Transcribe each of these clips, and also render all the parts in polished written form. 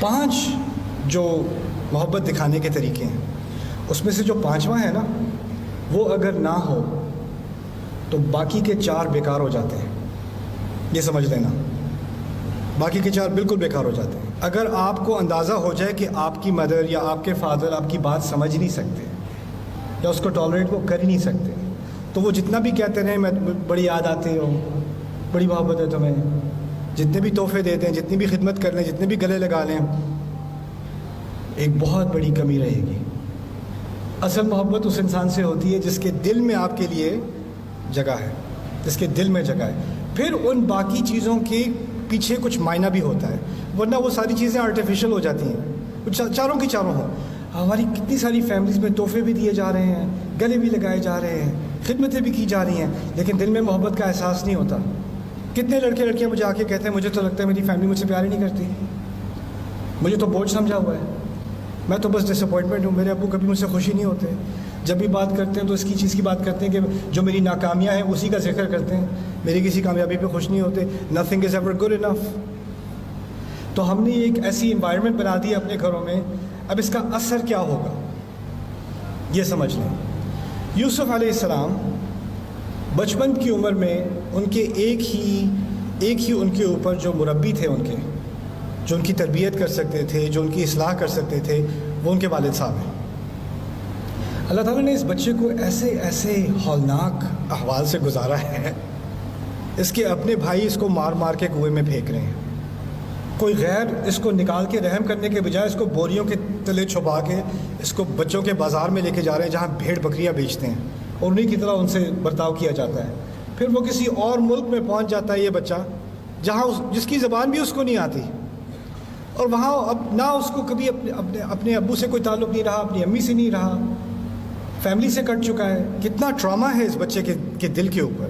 5 جو محبت دکھانے کے طریقے ہیں، اس میں سے جو 5واں ہے نا، وہ اگر نہ ہو تو باقی کے 4 بیکار ہو جاتے ہیں. یہ سمجھ لینا، باقی کے 4 بالکل بیکار ہو جاتے ہیں. اگر آپ کو اندازہ ہو جائے کہ آپ کی مدر یا آپ کے فادر آپ کی بات سمجھ نہیں سکتے یا اس کو ٹالریٹ وہ کر ہی نہیں سکتے، تو وہ جتنا بھی کہتے رہیں میں بڑی یاد آتی ہوں، بڑی محبت ہے تمہیں، جتنے بھی تحفے دے دیں، جتنی بھی خدمت کر لیں، جتنے بھی گلے لگا لیں، ایک بہت بڑی کمی رہے گی. اصل محبت اس انسان سے ہوتی ہے جس کے دل میں آپ کے لیے جگہ ہے، جس کے دل میں جگہ ہے. پھر ان باقی چیزوں کے پیچھے کچھ معنی بھی ہوتا ہے، ورنہ وہ ساری چیزیں آرٹیفیشل ہو جاتی ہیں. چاروں کی چاروں ہوں. ہماری کتنی ساری فیملیز میں تحفے بھی دیے جا رہے ہیں، گلے بھی لگائے جا رہے ہیں، خدمتیں بھی کی جا رہی ہیں، لیکن دل میں محبت کا احساس نہیں ہوتا. کتنے لڑکے لڑکیاں مجھے آ کے کہتے ہیں مجھے تو لگتا ہے میری فیملی مجھ سے پیار ہی نہیں کرتی، مجھے تو بوجھ سمجھا ہوا ہے، میں تو بس ڈس اپوائنٹمنٹ ہوں، میرے ابو کبھی مجھ سے خوشی نہیں ہوتے. جب بھی بات کرتے ہیں تو اس کی چیز کی بات کرتے ہیں کہ جو میری ناکامیاں ہیں اسی کا ذکر کرتے ہیں، میری کسی کامیابی پہ خوش نہیں ہوتے. Nothing is ever good enough. تو ہم نے ایک ایسی انوائرمنٹ بنا دی اپنے گھروں میں. اب اس کا اثر کیا ہوگا یہ سمجھ لیں. یوسف علیہ السلام بچپن کی عمر میں ان کے ایک ہی ان کے اوپر جو مربی تھے، ان کے جو ان کی تربیت کر سکتے تھے، جو ان کی اصلاح کر سکتے تھے، وہ ان کے والد صاحب ہیں. اللہ تعالیٰ نے اس بچے کو ایسے ہولناک احوال سے گزارا ہے، اس کے اپنے بھائی اس کو مار مار کے کنویں میں پھینک رہے ہیں. کوئی غیر اس کو نکال کے رحم کرنے کے بجائے اس کو بوریوں کے تلے چھپا کے اس کو بچوں کے بازار میں لے کے جا رہے ہیں جہاں بھیڑ بکریاں بیچتے ہیں، اور انہیں کی طرح ان سے برتاؤ کیا جاتا ہے. پھر وہ کسی اور ملک میں پہنچ جاتا ہے یہ بچہ، جہاں جس کی زبان بھی اس کو نہیں آتی، اور وہاں اب نہ اس کو کبھی اپنے ابو سے کوئی تعلق نہیں رہا، اپنی امی سے نہیں رہا، فیملی سے کٹ چکا ہے. کتنا ٹراما ہے اس بچے کے دل کے اوپر،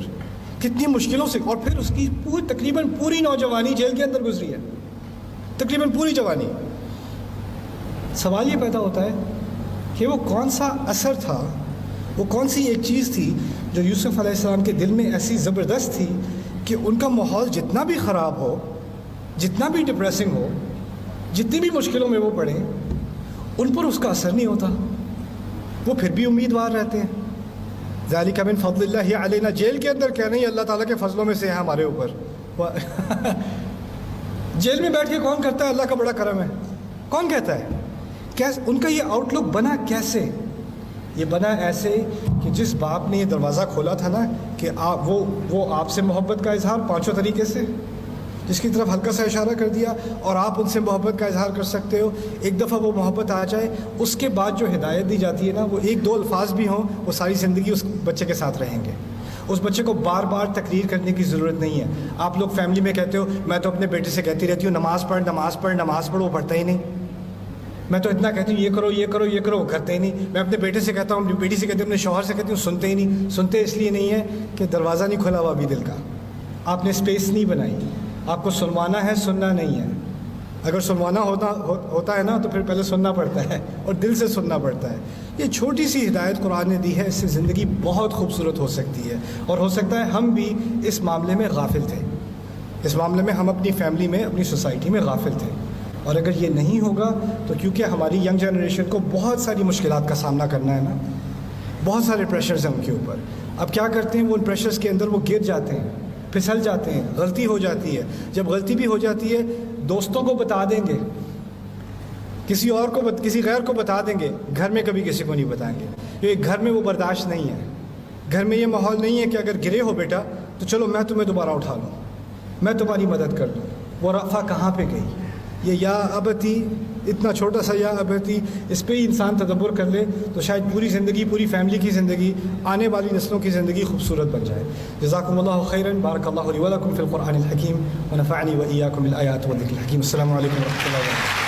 کتنی مشکلوں سے. اور پھر اس کی تقریباً پوری نوجوانی جیل کے اندر گزری ہے، تقریباً پوری جوانی. سوال یہ پیدا ہوتا ہے کہ وہ کون سا اثر تھا، وہ کون سی ایک چیز تھی جو یوسف علیہ السلام کے دل میں ایسی زبردست تھی کہ ان کا ماحول جتنا بھی خراب ہو، جتنا بھی ڈپریسنگ ہو، جتنی بھی مشکلوں میں وہ پڑیں، ان پر اس کا اثر نہیں ہوتا، وہ پھر بھی امیدوار رہتے ہیں. ذالک من فضل اللہ علینا، جیل کے اندر کہہ رہے ہیں اللہ تعالیٰ کے فضلوں میں سے ہے ہمارے اوپر. جیل میں بیٹھ کے کون کرتا ہے اللہ کا بڑا کرم ہے؟ کون کہتا ہے؟ کیسے ان کا یہ آؤٹ لک بنا؟ کیسے یہ بنا؟ ایسے کہ جس باپ نے یہ دروازہ کھولا تھا نا کہ وہ آپ سے محبت کا اظہار 5 طریقے سے، جس کی طرف ہلکا سا اشارہ کر دیا، اور آپ ان سے محبت کا اظہار کر سکتے ہو. ایک دفعہ وہ محبت آ جائے، اس کے بعد جو ہدایت دی جاتی ہے نا، وہ 1-2 الفاظ بھی ہوں، وہ ساری زندگی اس بچے کے ساتھ رہیں گے. اس بچے کو بار بار تقریر کرنے کی ضرورت نہیں ہے. آپ لوگ فیملی میں کہتے ہو، میں تو اپنے بیٹے سے کہتی رہتی ہوں نماز پڑھ نماز پڑھ نماز پڑھ، وہ پڑھتا ہی نہیں. میں تو اتنا کہتی ہوں یہ کرو یہ کرو یہ کرو، وہ کرتے ہی نہیں. میں اپنے بیٹے سے کہتا ہوں، اپنی بیٹی سے کہتی ہوں، اپنے شوہر سے کہتی ہوں، سنتے ہی نہیں. سنتے اس لیے نہیں ہے کہ دروازہ نہیں کھلا ہوا ابھی دل کا، آپ نے اسپیس نہیں بنائی. آپ کو سنوانا ہے، سننا نہیں ہے. اگر سنوانا ہوتا ہے نا تو پھر پہلے سننا پڑتا ہے اور دل سے سننا پڑتا ہے. یہ چھوٹی سی ہدایت قرآن نے دی ہے، اس سے زندگی بہت خوبصورت ہو سکتی ہے. اور ہو سکتا ہے ہم بھی اس معاملے میں غافل تھے، اس معاملے میں ہم اپنی فیملی میں، اپنی سوسائٹی میں غافل تھے. اور اگر یہ نہیں ہوگا تو کیونکہ ہماری ینگ جنریشن کو بہت ساری مشکلات کا سامنا کرنا ہے نا، بہت سارے پریشرز ہیں ان کے اوپر. اب کیا کرتے ہیں وہ ان پریشرز کے اندر وہ گر جاتے ہیں، پھسل جاتے ہیں، غلطی ہو جاتی ہے. جب غلطی بھی ہو جاتی ہے دوستوں کو بتا دیں گے، کسی غیر کو بتا دیں گے، گھر میں کبھی کسی کو نہیں بتائیں گے، کیونکہ گھر میں وہ برداشت نہیں ہے. گھر میں یہ ماحول نہیں ہے کہ اگر گرے ہو بیٹا تو چلو میں تمہیں دوبارہ اٹھا لوں، میں تمہاری مدد کر دوں. وہ رفع کہاں پہ گئی؟ یہ یا ابتی، اتنا چھوٹا سا یا ابتی، اس پہ ہی انسان تدبر کر لے تو شاید پوری زندگی، پوری فیملی کی زندگی، آنے والی نسلوں کی زندگی خوبصورت بن جائے. جزاکم اللہ خیرا، بارک اللہ لی ولکم فی القرآن الحکیم، ونفعنی وإیاکم بالآیات والذکر الحکیم. السلام علیکم ورحمۃ اللہ وبرکاتہ.